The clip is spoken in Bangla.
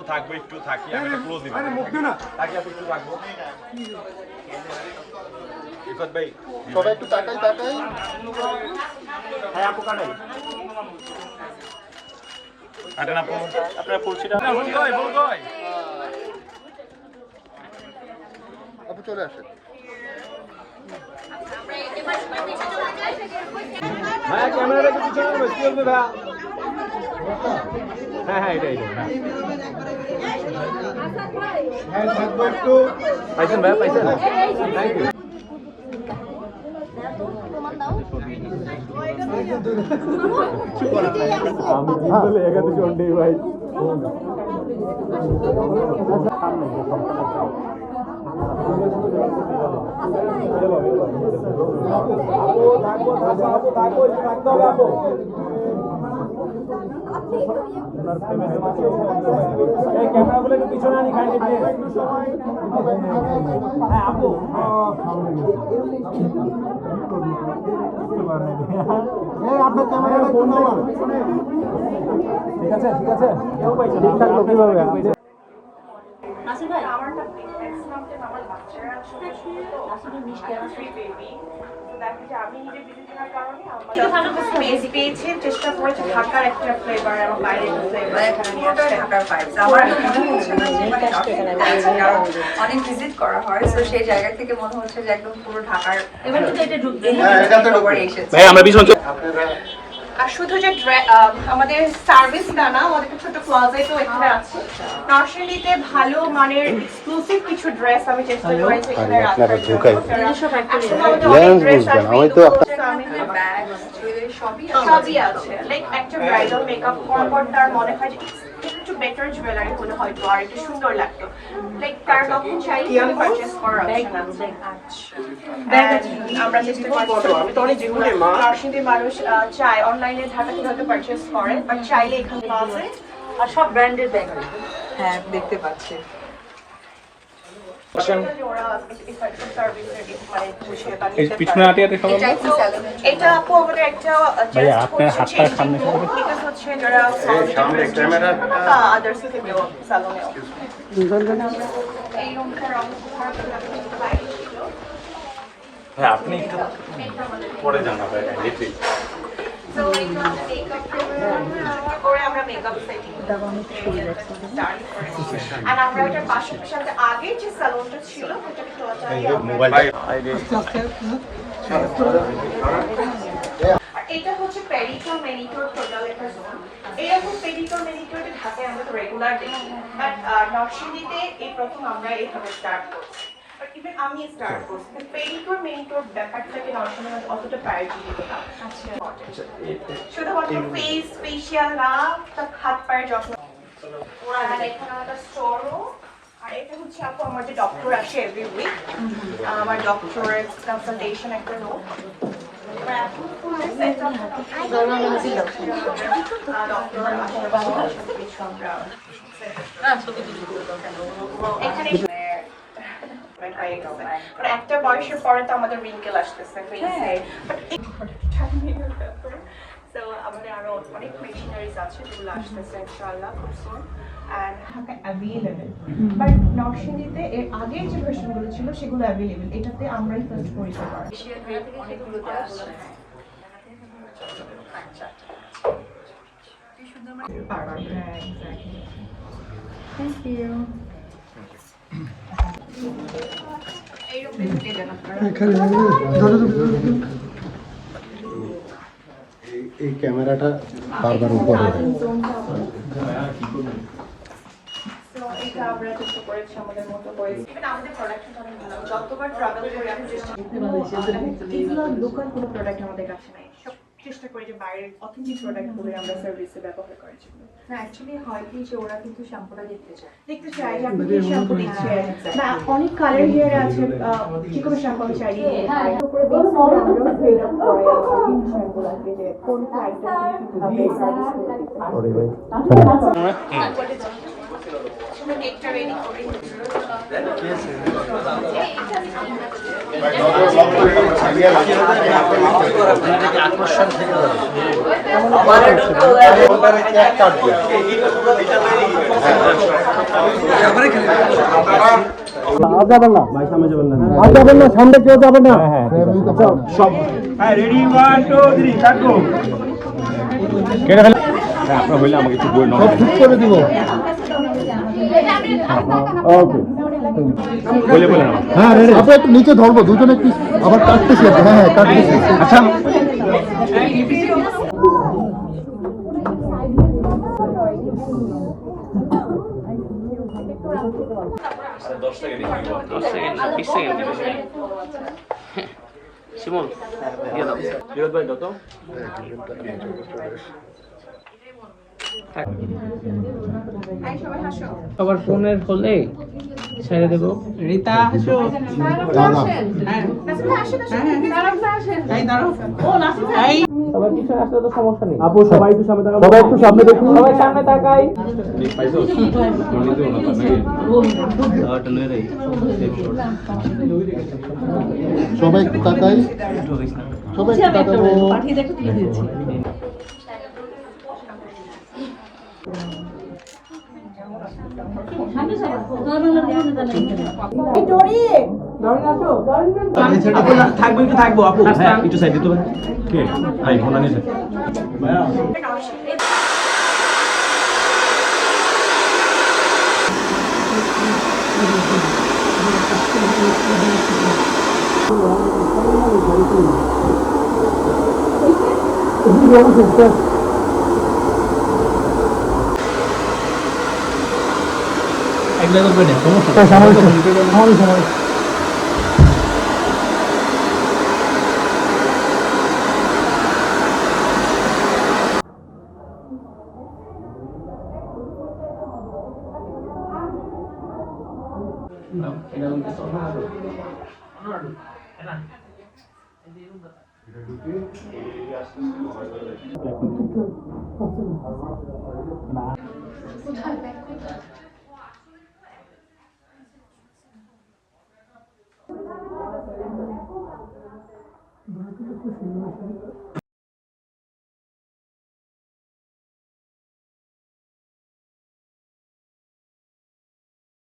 আপু থাকবো একটু থাকি আমি একটা ক্লোজ দিব থাকি আপু একটু থাকবো ইফাত ভাই সবাই একটু তাকাই হ্যাঁ আপু কানে আরে না আপু আপনারা পড়ছিটা বল গয় আপু চলে আসেন হ্যাঁ ক্যামেরা রেখে পিছনে বসে চলবে ভাই হ্যাঁ এটা হ্যাঁ থাকবো একটু পাইছেন ভাই পাইছেন থ্যাংক ইউ আমি বলে এগাতে চন্ডি ভাই ক্যামেরাগুলো একটু পিছনে আনি খাই একটু সময় হ্যাঁ আপু আপনার ক্যামেরাটা ঠিক আছে কেউ পাইছে ঠিকঠাক তো কিভাবে নাসির ভাই আমারটা এক্স নামতে আমার বাচ্চারা আসলে আসলে মিষ্টি ফ্রি বেবি তো দেখো যে আমি নিজে বিজনেসের কারণে আমার স্পেস পেয়েছে চেষ্টা করেছে ঢাকার একটা ফ্লেভার এবং বাইরের ফ্লেভার এখানে নিয়ে আসতে ঢাকার ভাইবস আমার অনেক ভিজিট করা হয় তো সেই জায়গা থেকে মনে হচ্ছে যে একদম পুরো ঢাকার এবার কিন্তু এটা ঢুকবে ভাই আমরা পিছন আর শুধু যে আমাদের সার্ভিস না আমাদের একটা ছোট ক্লোজেটও এখানে আছে নরসিংদীতে ভালো মানের এক্সক্লুসিভ কিছু ড্রেস আমি চেষ্টা করেছি এখানে রাখার সবই আছে লাইক একটা ব্রাইডাল মেকআপ করার পর তার মনে হয় যে একটু বেটার জুয়েলারি হলে হয়তো আর একটু সুন্দর লাগতো লাইক তার তখন চাই পারচেজ করার আমরা চেষ্টা করছি নরসিংদীর মানুষ চায় অনলাইনে ঢাকা থেকে হয়তো পারচেজ করে বাট চাইলে এখানে পাওয়া যায় আর সব ব্র্যান্ডের ব্যাগ হ্যাঁ দেখতে পাচ্ছি পিছনে আটিয়াতে সবাই এটা আপু আমাদের একটা ভাইয়া আপনার হাতটা সামনে এটা হচ্ছে যারা সামনে ক্যামেরা আদার্স থেকে সালোনেও এই রুমটা রং খারাপ ছিল হ্যাঁ আপনি একটু পরে জানাবে লিটারালি সো এটা মেকআপ করে আমরা মেকআপ সেটিং স্টার্ট করেছি আর আমরা এটার পাশাপাশি আমাদের আগে যে সালোনটা ছিল সেটাকে টোটালি মোবাইল আর এটা হচ্ছে পেডিকিউর ম্যানিকিউর টোটাল একটা জোন এরকম পেডিকিউর ম্যানিকিউর ঢাকায় আমরা তো রেগুলার দেখি বাট নরসিংদীতে এই প্রথম আমরা এইভাবে স্টার্ট করছি ইভেন আমি স্টার্ট করছি পেডিকিউর ম্যানিকিউর ব্যাপারটাকে নরসিংদীতে অতটা প্রায়োরিটি দিত না শুধুমাত্র ফেস ফেশিয়াল না তার হাত পায়ের যত্ন ওরা এখানে আমাদের স্টোরও আর এটা হচ্ছে আপু আমার যে ডক্টর আসে এভরি উইক আমার ডক্টরের কনসালটেশন একটা রুম একটা বয়সের পরে তো আমাদের রিঙ্কেল আসতেছে আমাদের আরো অনেক মেশিনারিজ আছে যেগুলো আসতেছে ইনশাআল্লাহ খুব সুন এন্ড ঢাকা অ্যাভেলেবল বাট নরসিংদীতে এর আগের যে ভার্সনগুলো ছিল সেগুলো অ্যাভেলেবল এটাতে আমরাই ফার্স্ট পরিচয় করি অনেকগুলোতে আসছে থ্যাংক ইউ এই ক্যামেরাটা বারবার উপরে এটা আমরা চেষ্টা করেছি আমাদের মতো করে আমাদের প্রোডাকশন অনেক ভালো যতবার ট্রাভেল করি আমি চেষ্টা এগুলো লোকাল কোনো প্রোডাক্ট আমাদের কাছে নাই সব চেষ্টা করি যে বাইরের অথেন্টিক প্রোডাক্টগুলো আমরা সার্ভিসে ব্যবহার করার জন্য না অ্যাকচুয়ালি হয় কি যে ওরা কিন্তু শ্যাম্পুটা দেখতে চায় যে আপনি কি শ্যাম্পু দিচ্ছেন বা অনেক কালার হেয়ার আছে যে কোনো শ্যাম্পু আমি চাই উপরে বেস করে আমরা ট্রেড আপ করে শ্যাম্পু লাগবে যে কোন আইটেম কিভাবে সার্ভিস করতে আমরা কেকটা রেডি করি আকর্ষণ থেকে আমার আর যাবেন না ভাই সামনে যাবেন না আর যাবেন না সামনে কেউ যাবে না হ্যাঁ সব হ্যাঁ রেডি 1 2 3 কাটো কেটে ফেলে হ্যাঁ আপনারা হইলে আমাকে একটু বই নাও সব ঠিক করে দিব ওকে বলে বলে নাও হ্যাঁ রেডি আপনি একটু নিচে ধরবো দুজনে একটু আবার কাটতেছি হ্যাঁ হ্যাঁ কাটতেছি আচ্ছা শিমুল দিয়ে দাও বিরোধ ভাই দাও তো আবার ফোনের হলে ছেড়ে দেবো রিতা আসো সবাই পিছনে আসলে তো সমস্যা নেই আপু সবাই একটু সামনে তাকাও সবাই একটু সামনে দেখুন সবাই সামনে তাকাই পাইছো মনে দিও না নাকি সবাই একটু তাকাই সবাই একটু তাকাবো আপু থাকবো একটু থাকবো আপু হ্যাঁ একটু সাইড দিতে হবে কে ভাই ফোন আনিছে একলা করবে না সমস্যা